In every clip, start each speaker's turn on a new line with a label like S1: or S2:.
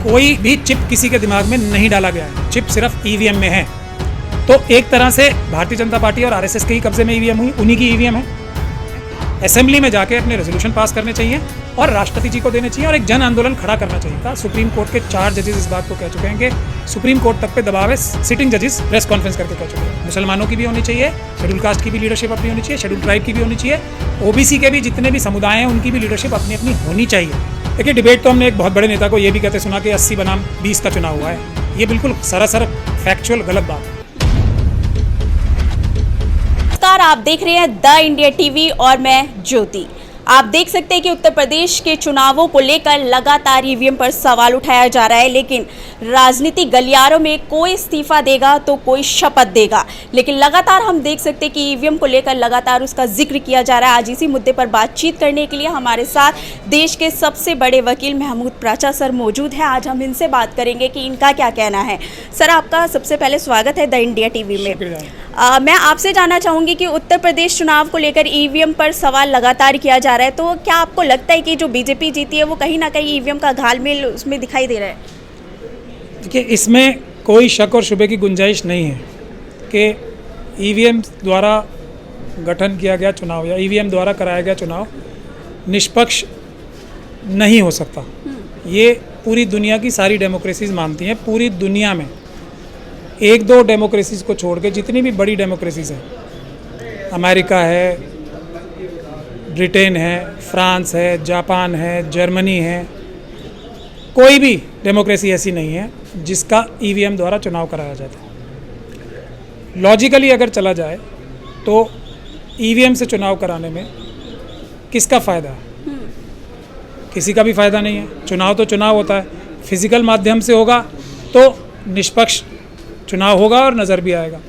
S1: कोई भी चिप किसी के दिमाग में नहीं डाला गया है, चिप सिर्फ ईवीएम में है। तो एक तरह से भारतीय जनता पार्टी और आरएसएस के ही कब्जे में ईवीएम हुई, उन्हीं की ईवीएम है। असेंबली में जाके अपने रेजोल्यूशन पास करने चाहिए और राष्ट्रपति जी को देने चाहिए और एक जन आंदोलन खड़ा करना चाहिए था। सुप्रीम कोर्ट के 4 जजेस इस बात को कह चुके हैं कि सुप्रीम कोर्ट तक पे दबाव है। सिटिंग जजेस प्रेस कॉन्फ्रेंस करके कह चुके हैं। मुसलमानों की भी होनी चाहिए, शेड्यूल कास्ट की भी लीडरशिप अपनी होनी चाहिए, शेड्यूल ट्राइब की भी होनी चाहिए, ओबीसी के भी जितने भी समुदाय हैं उनकी भी लीडरशिप अपनी अपनी होनी चाहिए। देखिए, डिबेट तो हमने एक बहुत बड़े नेता को ये भी कहते सुना कि 80 बनाम 20 का चुनाव हुआ है। ये बिल्कुल सरासर फैक्चुअल गलत बात है।
S2: नमस्कार, आप देख रहे हैं द इंडिया टीवी और मैं ज्योति। आप देख सकते हैं कि उत्तर प्रदेश के चुनावों को लेकर लगातार ईवीएम पर सवाल उठाया जा रहा है, लेकिन राजनीतिक गलियारों में कोई इस्तीफा देगा तो कोई शपथ देगा। लेकिन लगातार हम देख सकते हैं कि ईवीएम को लेकर लगातार उसका जिक्र किया जा रहा है। आज इसी मुद्दे पर बातचीत करने के लिए हमारे साथ देश के सबसे बड़े वकील महमूद प्राचा सर मौजूद हैं। आज हम इनसे बात करेंगे कि इनका क्या कहना है। सर, आपका सबसे पहले स्वागत है द इंडिया टीवी में। मैं आपसे जानना चाहूँगी कि उत्तर प्रदेश चुनाव को लेकर ईवीएम पर सवाल लगातार किया जा रहा है, तो क्या आपको लगता है कि जो बीजेपी जीती है वो कहीं ना कहीं ईवीएम का घालमेल उसमें दिखाई दे रहा है?
S1: देखिए, इसमें कोई शक और शुबे की गुंजाइश नहीं है कि ईवीएम द्वारा गठन किया गया चुनाव या ईवीएम द्वारा कराया गया चुनाव निष्पक्ष नहीं हो सकता। ये पूरी दुनिया की सारी डेमोक्रेसीज मानती हैं। पूरी दुनिया में 1-2 डेमोक्रेसीज को छोड़ के जितनी भी बड़ी डेमोक्रेसीज हैं, अमेरिका है, ब्रिटेन है, फ्रांस है, जापान है, जर्मनी है, कोई भी डेमोक्रेसी ऐसी नहीं है जिसका ईवीएम द्वारा चुनाव कराया जाता है। लॉजिकली अगर चला जाए तो ईवीएम से चुनाव कराने में किसका फ़ायदा है? किसी का भी फ़ायदा नहीं है। चुनाव तो चुनाव होता है, फिजिकल माध्यम से होगा तो निष्पक्ष चुनाव होगा और नज़र भी आएगा।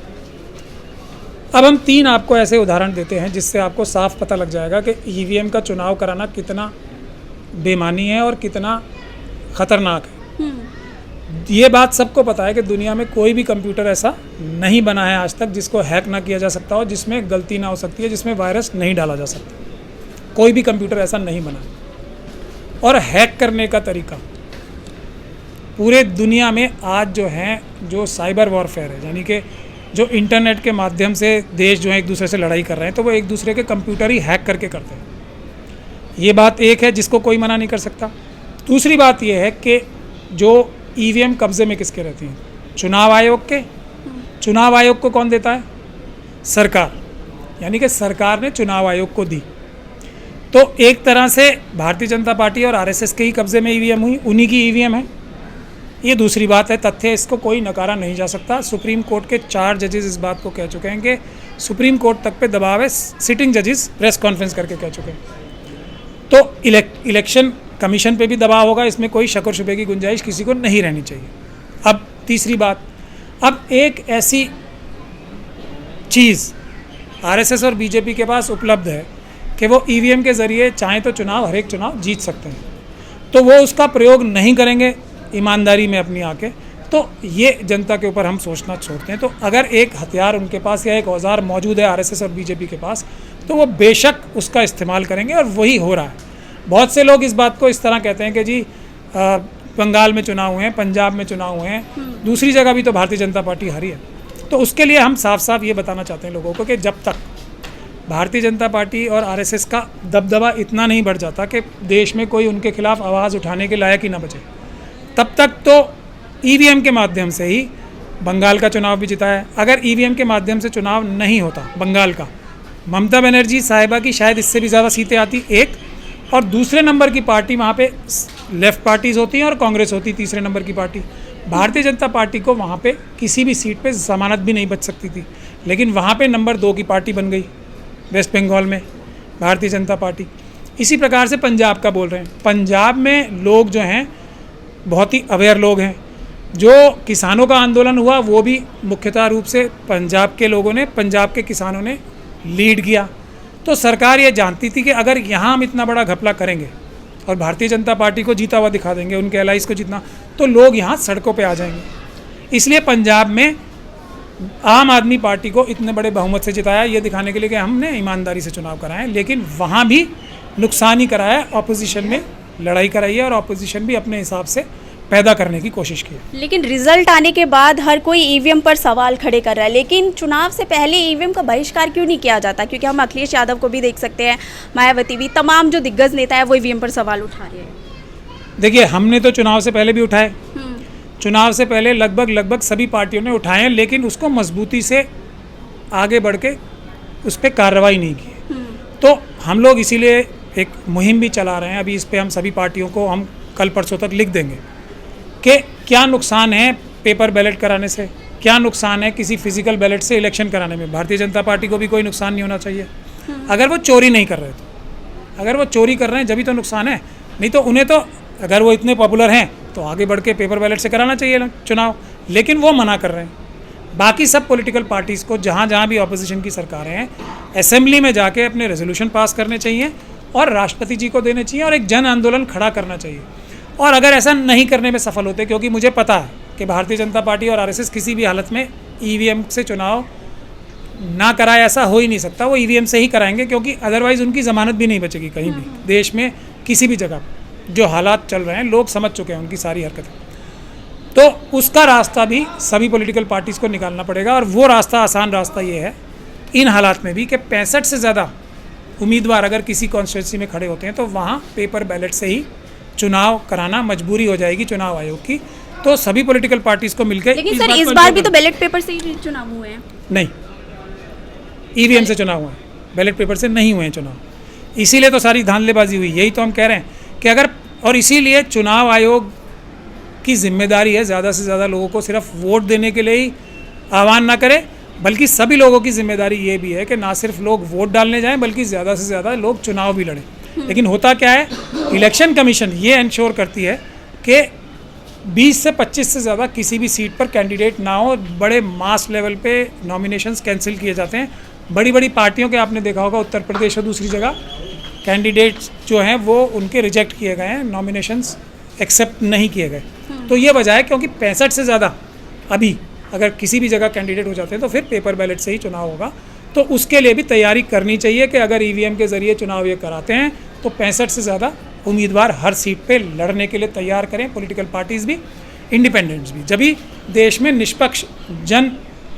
S1: अब हम 3 आपको ऐसे उदाहरण देते हैं जिससे आपको साफ पता लग जाएगा कि ईवीएम का चुनाव कराना कितना बेमानी है और कितना ख़तरनाक है। ये बात सबको पता है कि दुनिया में कोई भी कंप्यूटर ऐसा नहीं बना है आज तक जिसको हैक ना किया जा सकता हो, जिसमें गलती ना हो सकती है, जिसमें वायरस नहीं डाला जा सकता। कोई भी कंप्यूटर ऐसा नहीं बना है। और हैक करने का तरीका पूरे दुनिया में आज जो साइबर वॉरफेयर है, यानी कि जो इंटरनेट के माध्यम से देश जो है एक दूसरे से लड़ाई कर रहे हैं, तो वो एक दूसरे के कंप्यूटर ही हैक करके करते हैं। ये बात एक है जिसको कोई मना नहीं कर सकता। दूसरी बात ये है कि जो ईवीएम कब्जे में किसके रहती हैं? चुनाव आयोग के। चुनाव आयोग को कौन देता है? सरकार, यानी कि सरकार ने चुनाव आयोग को दी। तो एक तरह से भारतीय जनता पार्टी और आरएसएस के ही कब्जे में ईवीएम हुई, उन्हीं की ईवीएम है। ये दूसरी बात है, तथ्य, इसको कोई नकारा नहीं जा सकता। सुप्रीम कोर्ट के 4 जजेस इस बात को कह चुके हैं कि सुप्रीम कोर्ट तक पे दबाव है। सिटिंग जजेस प्रेस कॉन्फ्रेंस करके कह चुके हैं। तो इलेक्शन कमीशन पे भी दबाव होगा, इसमें कोई शक और शुबे की गुंजाइश किसी को नहीं रहनी चाहिए। अब तीसरी बात, अब एक ऐसी चीज़ आरएसएस और बीजेपी के पास उपलब्ध है कि वो ईवीएम के ज़रिए चाहें तो चुनाव, हर एक चुनाव जीत सकते हैं, तो वो उसका प्रयोग नहीं करेंगे ईमानदारी में अपनी आके, तो ये जनता के ऊपर हम सोचना छोड़ते हैं। तो अगर एक हथियार उनके पास या एक औजार मौजूद है आरएसएस और बीजेपी के पास, तो वो बेशक उसका इस्तेमाल करेंगे और वही हो रहा है। बहुत से लोग इस बात को इस तरह कहते हैं कि जी बंगाल में चुनाव हुए हैं, पंजाब में चुनाव हुए हैं, दूसरी जगह भी तो भारतीय जनता पार्टी हारी है। तो उसके लिए हम साफ साफ ये बताना चाहते हैं लोगों को कि जब तक भारतीय जनता पार्टी और आरएसएस का दबदबा इतना नहीं बढ़ जाता कि देश में कोई उनके खिलाफ आवाज़ उठाने के लायक ही ना बचे, तब तक तो ईवीएम के माध्यम से ही बंगाल का चुनाव भी जिता है। अगर ईवीएम के माध्यम से चुनाव नहीं होता बंगाल का, ममता बनर्जी साहिबा की शायद इससे भी ज़्यादा सीटें आती, एक, और दूसरे नंबर की पार्टी वहाँ पे लेफ़्ट पार्टीज़ होती हैं और कांग्रेस होती तीसरे नंबर की पार्टी। भारतीय जनता पार्टी को वहाँ पे किसी भी सीट पे ज़मानत भी नहीं बच सकती थी, लेकिन वहाँ पे नंबर 2 की पार्टी बन गई वेस्ट बंगाल में भारतीय जनता पार्टी। इसी प्रकार से पंजाब का बोल रहे हैं। पंजाब में लोग जो हैं बहुत ही अवेयर लोग हैं। जो किसानों का आंदोलन हुआ वो भी मुख्यतः रूप से पंजाब के लोगों ने, पंजाब के किसानों ने लीड किया। तो सरकार ये जानती थी कि अगर यहाँ हम इतना बड़ा घपला करेंगे और भारतीय जनता पार्टी को जीता हुआ दिखा देंगे, उनके एलाइज को जितना, तो लोग यहाँ सड़कों पे आ जाएंगे। इसलिए पंजाब में आम आदमी पार्टी को इतने बड़े बहुमत से जिताया, ये दिखाने के लिए कि हमने ईमानदारी से चुनाव कराए। लेकिन वहाँ भी नुकसान ही कराया, ऑपोजिशन में लड़ाई कराई है और ऑपोजिशन भी अपने हिसाब से पैदा करने की कोशिश की है।
S2: लेकिन रिजल्ट आने के बाद हर कोई ईवीएम पर सवाल खड़े कर रहा है, लेकिन चुनाव से पहले ईवीएम का बहिष्कार क्यों नहीं किया जाता? क्योंकि हम अखिलेश यादव को भी देख सकते हैं, मायावती भी, तमाम जो दिग्गज नेता है वो ईवीएम पर सवाल उठा रहे हैं।
S1: देखिए, हमने तो चुनाव से पहले भी उठाए, चुनाव से पहले लगभग सभी पार्टियों ने उठाए हैं, लेकिन उसको मजबूती से आगे बढ़ के उस पर कार्रवाई नहीं की। तो हम लोग इसीलिए एक मुहिम भी चला रहे हैं। अभी इस पे हम सभी पार्टियों को हम कल परसों तक लिख देंगे कि क्या नुकसान है पेपर बैलेट कराने से, क्या नुकसान है किसी फिजिकल बैलेट से इलेक्शन कराने में। भारतीय जनता पार्टी को भी कोई नुकसान नहीं होना चाहिए अगर वो चोरी नहीं कर रहे तो। अगर वो चोरी कर रहे हैं जब ही तो नुकसान है, नहीं तो उन्हें तो अगर वो इतने पॉपुलर हैं तो आगे बढ़ के पेपर बैलेट से कराना चाहिए चुनाव, लेकिन वो मना कर रहे हैं। बाकी सब पॉलिटिकल पार्टीज़ को जहाँ जहाँ भी ऑपोजिशन की सरकारें हैं, असेंबली में जाके अपने रेजोल्यूशन पास करने चाहिए और राष्ट्रपति जी को देने चाहिए और एक जन आंदोलन खड़ा करना चाहिए। और अगर ऐसा नहीं करने में सफल होते, क्योंकि मुझे पता है कि भारतीय जनता पार्टी और आरएसएस किसी भी हालत में ईवीएम से चुनाव ना कराए, ऐसा हो ही नहीं सकता। वो ईवीएम से ही कराएंगे, क्योंकि अदरवाइज़ उनकी ज़मानत भी नहीं बचेगी कहीं भी देश में, किसी भी जगह। जो हालात चल रहे हैं लोग समझ चुके हैं उनकी सारी हरकतें, तो उसका रास्ता भी सभी पॉलिटिकल पार्टीज़ को निकालना पड़ेगा। और वो रास्ता, आसान रास्ता ये है इन हालात में भी कि 65 से ज़्यादा उम्मीदवार अगर किसी कॉन्स्टिट्यूंसी में खड़े होते हैं तो वहाँ पेपर बैलेट से ही चुनाव कराना मजबूरी हो जाएगी चुनाव आयोग की। तो सभी पॉलिटिकल पार्टीज़ को मिलकर,
S2: लेकिन सर इस बार भी तो बैलेट पेपर से ही चुनाव हुए हैं।
S1: नहीं, ईवीएम से चुनाव हुए हैं, बैलेट पेपर से नहीं हुए हैं चुनाव। इसीलिए तो सारी धांधलेबाजी हुई। यही तो हम कह रहे हैं कि अगर, और इसीलिए चुनाव आयोग की जिम्मेदारी है ज़्यादा से ज़्यादा लोगों को सिर्फ वोट देने के लिए ही आह्वान ना करे, बल्कि सभी लोगों की जिम्मेदारी ये भी है कि ना सिर्फ लोग वोट डालने जाएं बल्कि ज़्यादा से ज़्यादा लोग चुनाव भी लड़ें। लेकिन होता क्या है, इलेक्शन कमीशन ये इंश्योर करती है कि 20 से 25 से ज़्यादा किसी भी सीट पर कैंडिडेट ना हो। बड़े मास लेवल पे नॉमिनेशंस कैंसिल किए जाते हैं। बड़ी बड़ी पार्टियों के आपने देखा होगा उत्तर प्रदेश और दूसरी जगह कैंडिडेट्स जो हैं वो उनके रिजेक्ट किए गए हैं, नॉमिनेशंस एक्सेप्ट नहीं किए गए। तो ये वजह है, क्योंकि 65 से ज़्यादा अभी अगर किसी भी जगह कैंडिडेट हो जाते हैं तो फिर पेपर बैलेट से ही चुनाव होगा। तो उसके लिए भी तैयारी करनी चाहिए कि अगर ईवीएम के ज़रिए चुनाव ये कराते हैं तो 65 से ज़्यादा उम्मीदवार हर सीट पे लड़ने के लिए तैयार करें, पॉलिटिकल पार्टीज़ भी, इंडिपेंडेंट्स भी। जब भी देश में निष्पक्ष जन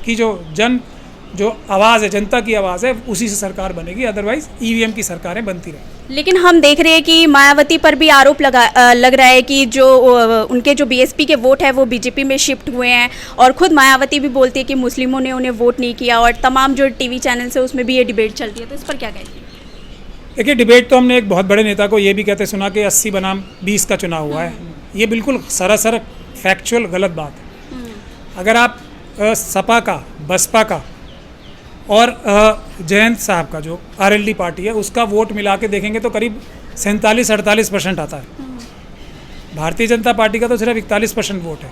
S1: की जो आवाज़ है, जनता की आवाज़ है, उसी से सरकार बनेगी। अदरवाइज ईवीएम की सरकारें बनती रहें।
S2: लेकिन हम देख रहे हैं कि मायावती पर भी आरोप लग रहा है कि जो उनके जो बीएसपी के वोट है वो बीजेपी में शिफ्ट हुए हैं, और खुद मायावती भी बोलती है कि मुस्लिमों ने उन्हें वोट नहीं किया, और तमाम जो टीवी चैनल्स है उसमें भी ये डिबेट चल रही है। तो इस पर क्या कहेंगे?
S1: देखिए, डिबेट तो हमने एक बहुत बड़े नेता को ये भी कहते सुना कि 80 बनाम 20 का चुनाव हुआ है। ये बिल्कुल सरासर फैक्चुअल गलत बात है। अगर आप सपा का, बसपा का और जयंत साहब का जो आरएलडी पार्टी है उसका वोट मिला के देखेंगे तो करीब 47-48% आता है। भारतीय जनता पार्टी का तो सिर्फ 41% वोट है।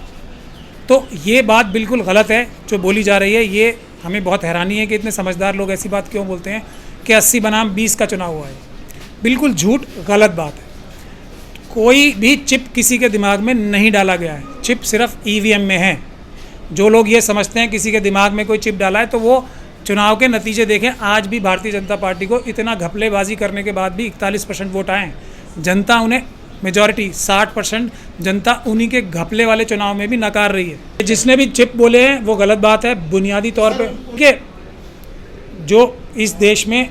S1: तो ये बात बिल्कुल गलत है जो बोली जा रही है। ये हमें बहुत हैरानी है कि इतने समझदार लोग ऐसी बात क्यों बोलते हैं कि 80 बनाम 20 का चुनाव हुआ है। बिल्कुल झूठ, गलत बात है। कोई भी चिप किसी के दिमाग में नहीं डाला गया है। चिप सिर्फ ईवीएम में है। जो लोग ये समझते हैं किसी के दिमाग में कोई चिप डाला है तो वो चुनाव के नतीजे देखें। आज भी भारतीय जनता पार्टी को इतना घपलेबाजी करने के बाद भी 41% वोट आए हैं। जनता उन्हें, मेजॉरिटी 60% जनता उन्हीं के घपले वाले चुनाव में भी नकार रही है। जिसने भी चिप बोले हैं वो गलत बात है बुनियादी तौर पे। कि जो इस देश में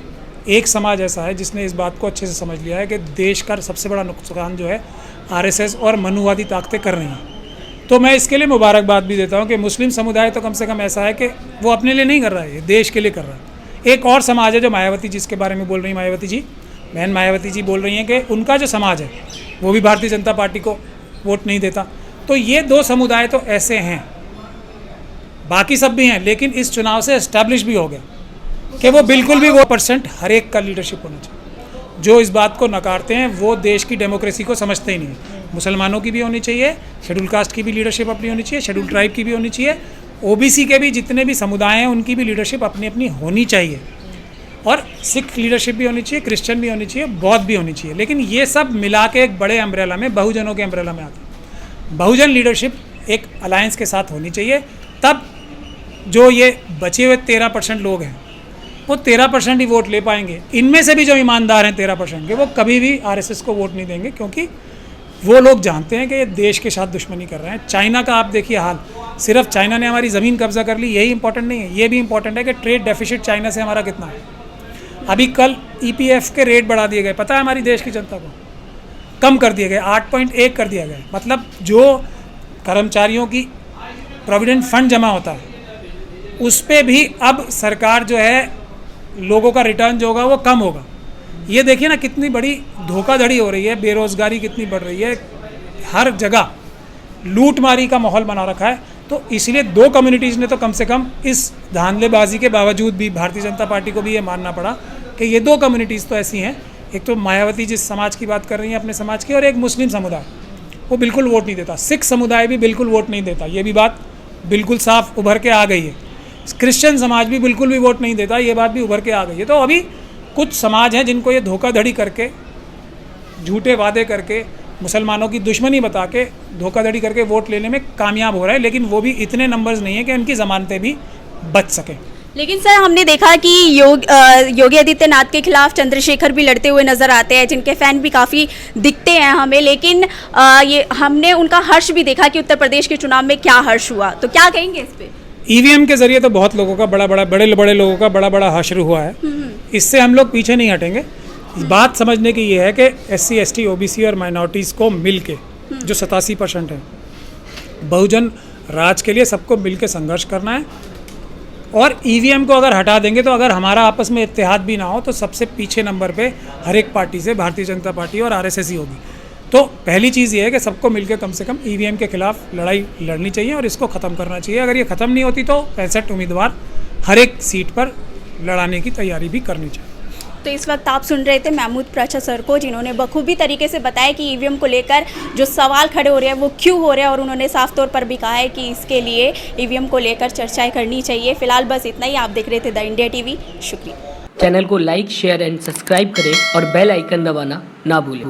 S1: एक समाज ऐसा है जिसने इस बात को अच्छे से समझ लिया है कि देश का सबसे बड़ा नुकसान जो है आरएसएस और मनुवादी ताकतें कर रही हैं। तो मैं इसके लिए मुबारकबाद भी देता हूं कि मुस्लिम समुदाय तो कम से कम ऐसा है कि वो अपने लिए नहीं कर रहा है, ये देश के लिए कर रहा है। एक और समाज है जो मायावती जी जिसके बारे में बोल रही हैं, मायावती जी, बहन मायावती जी बोल रही हैं कि उनका जो समाज है वो भी भारतीय जनता पार्टी को वोट नहीं देता। तो ये दो समुदाय तो ऐसे हैं, बाकी सब भी हैं, लेकिन इस चुनाव से एस्टैब्लिश भी हो गया कि वो बिल्कुल भी वो % हर एक का लीडरशिप होना चाहिए। जो इस बात को नकारते हैं वो देश की डेमोक्रेसी को समझते ही नहीं। मुसलमानों की भी होनी चाहिए, शेड्यूल कास्ट की भी लीडरशिप अपनी होनी चाहिए, शेड्यूल ट्राइब की भी होनी चाहिए, ओबीसी के भी जितने भी समुदाय हैं उनकी भी लीडरशिप अपनी अपनी होनी चाहिए, और सिख लीडरशिप भी होनी चाहिए, क्रिश्चियन भी होनी चाहिए, बौद्ध भी होनी चाहिए। लेकिन ये सब मिला के एक बड़े अम्ब्रेला में, बहुजनों के अम्ब्रेला में आते हैं। बहुजन लीडरशिप एक अलायंस के साथ होनी चाहिए, तब जो ये बचे हुए 13% लोग हैं वो 13% ही वोट ले पाएंगे। इनमें से भी जो ईमानदार हैं 13% के, वो कभी भी आरएसएस को वोट नहीं देंगे, क्योंकि वो लोग जानते हैं कि ये देश के साथ दुश्मनी कर रहे हैं। चाइना का आप देखिए हाल, सिर्फ चाइना ने हमारी ज़मीन कब्जा कर ली यही इंपॉर्टेंट नहीं है, ये भी इंपॉर्टेंट है कि ट्रेड डेफिसिट चाइना से हमारा कितना है। अभी कल EPF के रेट बढ़ा दिए गए, पता है हमारी देश की जनता को, कम कर दिए गए, 8.1 कर दिया गया। मतलब जो कर्मचारियों की प्रोविडेंट फंड जमा होता है उस पे भी अब सरकार जो है लोगों का रिटर्न जो होगा वो कम होगा। ये देखिए ना कितनी बड़ी धोखाधड़ी हो रही है, बेरोज़गारी कितनी बढ़ रही है, हर जगह लूटमारी का माहौल बना रखा है। तो इसलिए दो कम्युनिटीज़ ने तो कम से कम इस धांधलेबाजी के बावजूद भी भारतीय जनता पार्टी को भी ये मानना पड़ा कि ये दो कम्युनिटीज़ तो ऐसी हैं, एक तो मायावती जिस समाज की बात कर रही हैं अपने समाज की, और एक मुस्लिम समुदाय, वो बिल्कुल वोट नहीं देता। सिख समुदाय भी बिल्कुल वोट नहीं देता, ये भी बात बिल्कुल साफ उभर के आ गई है। क्रिश्चियन समाज भी बिल्कुल भी वोट नहीं देता, ये बात भी उभर के आ गई है। तो अभी कुछ समाज हैं जिनको ये धोखाधड़ी करके, झूठे वादे करके, मुसलमानों की दुश्मनी बता के, धोखाधड़ी करके वोट लेने में कामयाब हो रहा है, लेकिन वो भी इतने नंबर्स नहीं है कि उनकी ज़मानतें भी बच सकें।
S2: लेकिन सर हमने देखा कि योगी आदित्यनाथ के खिलाफ चंद्रशेखर भी लड़ते हुए नजर आते हैं, जिनके फैन भी काफ़ी दिखते हैं हमें, लेकिन ये हमने उनका हर्ष भी देखा कि उत्तर प्रदेश के चुनाव में क्या हर्ष हुआ, तो क्या कहेंगे इस पे?
S1: EVM के जरिए तो बहुत लोगों का बड़े लोगों का बड़ा हश्र हुआ है, इससे हम लोग पीछे नहीं हटेंगे। बात समझने की ये है कि SC ST OBC और माइनॉरिटीज़ को मिल के जो 87% है, बहुजन राज के लिए सबको मिल के संघर्ष करना है। और EVM को अगर हटा देंगे तो अगर हमारा आपस में इत्तेहाद भी ना हो तो सबसे पीछे नंबर पे हर एक पार्टी से भारतीय जनता पार्टी और RSS ही होगी। तो पहली चीज़ ये है कि सबको मिलकर कम से कम EVM के खिलाफ लड़ाई लड़नी चाहिए और इसको ख़त्म करना चाहिए। अगर ये ख़त्म नहीं होती तो 65 उम्मीदवार हर एक सीट पर लड़ाने की तैयारी भी करनी चाहिए।
S2: तो इस वक्त आप सुन रहे थे महमूद प्रचा सर को, जिन्होंने बखूबी तरीके से बताया कि EVM को लेकर जो सवाल खड़े हो रहे हैं वो क्यों हो रहे हैं, और उन्होंने साफ तौर पर भी कहा है कि इसके लिए EVM को लेकर चर्चाएं करनी चाहिए। फिलहाल बस इतना ही। आप देख रहे थे द इंडिया TV। शुक्रिया।
S3: चैनल को लाइक, शेयर एंड सब्सक्राइब करें और बेल आइकन दबाना ना भूलें।